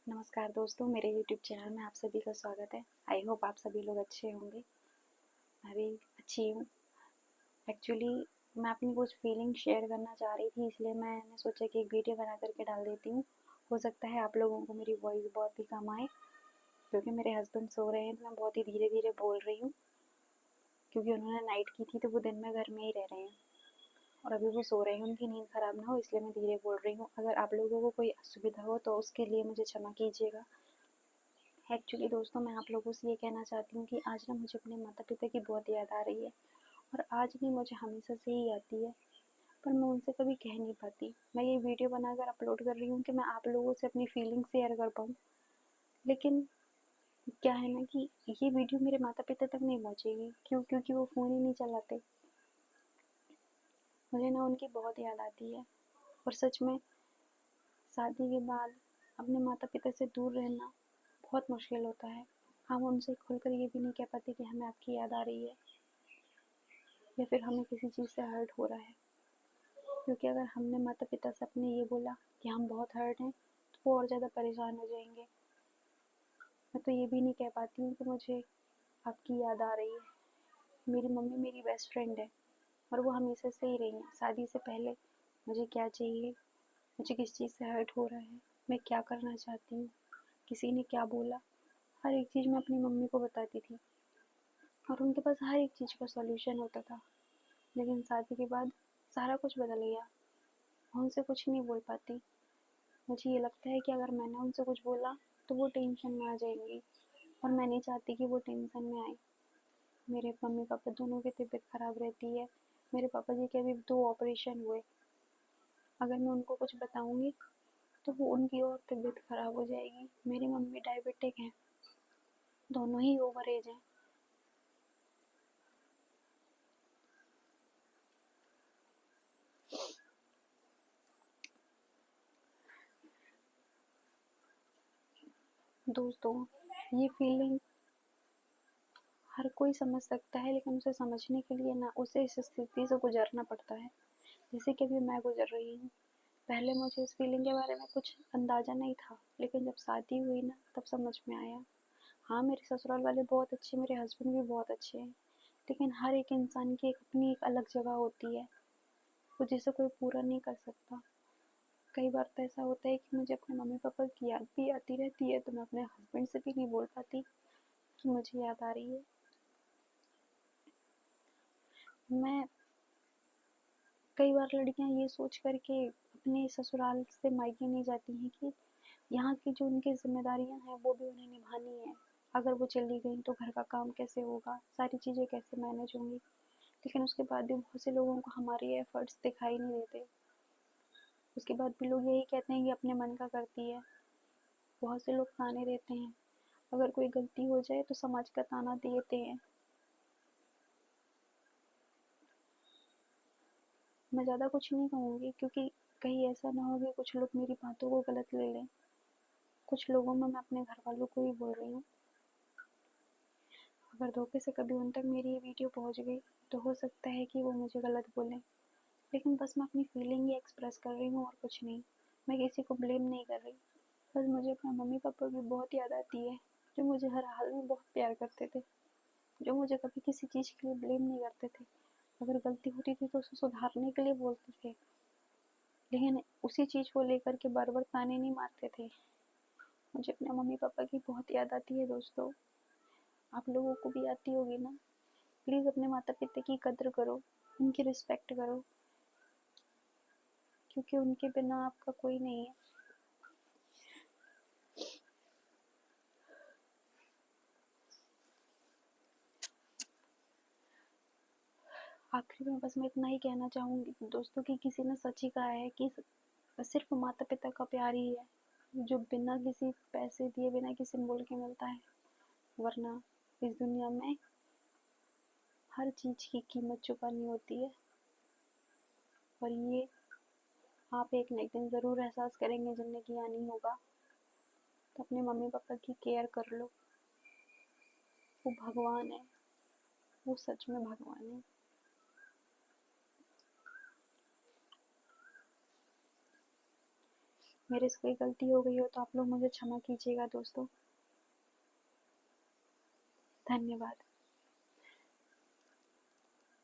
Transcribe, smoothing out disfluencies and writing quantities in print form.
नमस्कार दोस्तों, मेरे YouTube चैनल में आप सभी का स्वागत है। आई होप आप सभी लोग अच्छे होंगे। मैं भी अच्छी हूँ। एक्चुअली मैं अपनी कुछ फीलिंग शेयर करना चाह रही थी, इसलिए मैंने सोचा कि एक वीडियो बना करके डाल देती हूँ। हो सकता है आप लोगों को मेरी वॉइस बहुत ही कम आए, क्योंकि मेरे हस्बैंड सो रहे हैं तो मैं बहुत ही धीरे धीरे बोल रही हूँ, क्योंकि उन्होंने नाइट की थी तो वो दिन में घर में ही रह रहे हैं और अभी वो सो रहे हैं। उनकी नींद ख़राब ना हो इसलिए मैं धीरे बोल रही हूँ। अगर आप लोगों को कोई असुविधा हो तो उसके लिए मुझे क्षमा कीजिएगा। एक्चुअली दोस्तों, मैं आप लोगों से ये कहना चाहती हूँ कि आज ना मुझे अपने माता पिता की बहुत याद आ रही है, और आज नहीं, मुझे हमेशा से ही आती है, पर मैं उनसे कभी कह नहीं पाती। मैं ये वीडियो बनाकर अपलोड कर रही हूँ कि मैं आप लोगों से अपनी फीलिंग शेयर कर पाऊँ, लेकिन क्या है ना कि ये वीडियो मेरे माता पिता तक नहीं पहुँचेगी। क्यों? क्योंकि वो फ़ोन ही नहीं चलाते। मुझे ना उनकी बहुत याद आती है, और सच में शादी के बाद अपने माता पिता से दूर रहना बहुत मुश्किल होता है। हम उनसे खुलकर ये भी नहीं कह पाते कि हमें आपकी याद आ रही है, या फिर हमें किसी चीज़ से हर्ट हो रहा है। क्योंकि अगर हमने माता पिता से अपने ये बोला कि हम बहुत हर्ट हैं, तो वो और ज़्यादा परेशान हो जाएंगे। मैं तो ये भी नहीं कह पाती हूँ कि मुझे आपकी याद आ रही है। मेरी मम्मी मेरी बेस्ट फ्रेंड है, और वो हमेशा से ही रही हैं। शादी से पहले मुझे क्या चाहिए, मुझे किस चीज़ से हर्ट हो रहा है, मैं क्या करना चाहती हूँ, किसी ने क्या बोला, हर एक चीज़ मैं अपनी मम्मी को बताती थी, और उनके पास हर एक चीज़ का सॉल्यूशन होता था। लेकिन शादी के बाद सारा कुछ बदल गया। मैं उनसे कुछ नहीं बोल पाती। मुझे ये लगता है कि अगर मैंने उनसे कुछ बोला तो वो टेंशन में आ जाएंगी, और मैं नहीं चाहती कि वो टेंशन में आए। मेरे मम्मी पापा दोनों की तबीयत खराब रहती है। मेरे पापा जी के अभी 2 ऑपरेशन हुए। अगर मैं उनको कुछ बताऊंगी तो वो उनकी और तबीयत खराब हो जाएगी। मेरी मम्मी डायबिटिक हैं, दोनों ही ओवर एज हैं। दोस्तों, ये फीलिंग हर कोई समझ सकता है, लेकिन उसे समझने के लिए ना उसे इस स्थिति से गुजरना पड़ता है, जैसे कि अभी मैं गुजर रही हूँ। पहले मुझे इस फीलिंग के बारे में कुछ अंदाज़ा नहीं था, लेकिन जब शादी हुई ना तब समझ में आया। हाँ, मेरे ससुराल वाले बहुत अच्छे, मेरे हस्बैंड भी बहुत अच्छे हैं, लेकिन हर एक इंसान की एक अपनी एक अलग जगह होती है, वो जिसे कोई पूरा नहीं कर सकता। कई बार तो ऐसा होता है कि मुझे अपने मम्मी पापा की याद भी आती रहती है, तो मैं अपने हस्बैंड से भी नहीं बोल पाती कि मुझे याद आ रही है। मैं कई बार लड़कियां ये सोच करके अपने ससुराल से मायके नहीं जाती हैं कि यहाँ की जो उनकी जिम्मेदारियां हैं वो भी उन्हें निभानी है। अगर वो चली गई तो घर का काम कैसे होगा, सारी चीज़ें कैसे मैनेज होंगी। लेकिन उसके बाद भी बहुत से लोगों को हमारे एफर्ट्स दिखाई नहीं देते। उसके बाद भी लोग यही कहते हैं कि अपने मन का करती है। बहुत से लोग ताने देते हैं, अगर कोई गलती हो जाए तो समाज का ताना देते हैं। मैं ज़्यादा कुछ नहीं कहूँगी, क्योंकि कहीं ऐसा ना हो कि कुछ लोग मेरी बातों को गलत ले लें। कुछ लोगों में मैं अपने घर वालों को ही बोल रही हूँ। अगर धोखे से कभी उन तक मेरी ये वीडियो पहुँच गई तो हो सकता है कि वो मुझे गलत बोलें, लेकिन बस मैं अपनी फीलिंग ही एक्सप्रेस कर रही हूँ और कुछ नहीं। मैं किसी को ब्लेम नहीं कर रही। बस मुझे अपने मम्मी पापा की बहुत याद आती है, जो मुझे हर हाल में बहुत प्यार करते थे, जो मुझे कभी किसी चीज़ के लिए ब्लेम नहीं करते थे। अगर गलती होती थी तो उसे सुधारने के लिए बोलते थे, लेकिन उसी चीज़ को लेकर के बार बार ताने नहीं मारते थे। मुझे अपने मम्मी पापा की बहुत याद आती है दोस्तों। आप लोगों को भी आती होगी ना। प्लीज़ अपने माता पिता की कद्र करो, उनकी रिस्पेक्ट करो, क्योंकि उनके बिना आपका कोई नहीं है। आखिर में बस मैं इतना ही कहना चाहूँगी दोस्तों कि किसी ने सच ही कहा है कि सिर्फ माता पिता का प्यार ही है जो बिना किसी पैसे दिए, बिना किसी मोल के मिलता है। वरना इस दुनिया में हर चीज़ की कीमत चुकानी होती है, और ये आप एक न एक दिन ज़रूर एहसास करेंगे। ज़िंदगी आनी होगा तो अपने मम्मी पापा की केयर कर लो। वो भगवान है, वो सच में भगवान है। मेरे से कोई गलती हो गई हो तो आप लोग मुझे क्षमा कीजिएगा दोस्तों। धन्यवाद।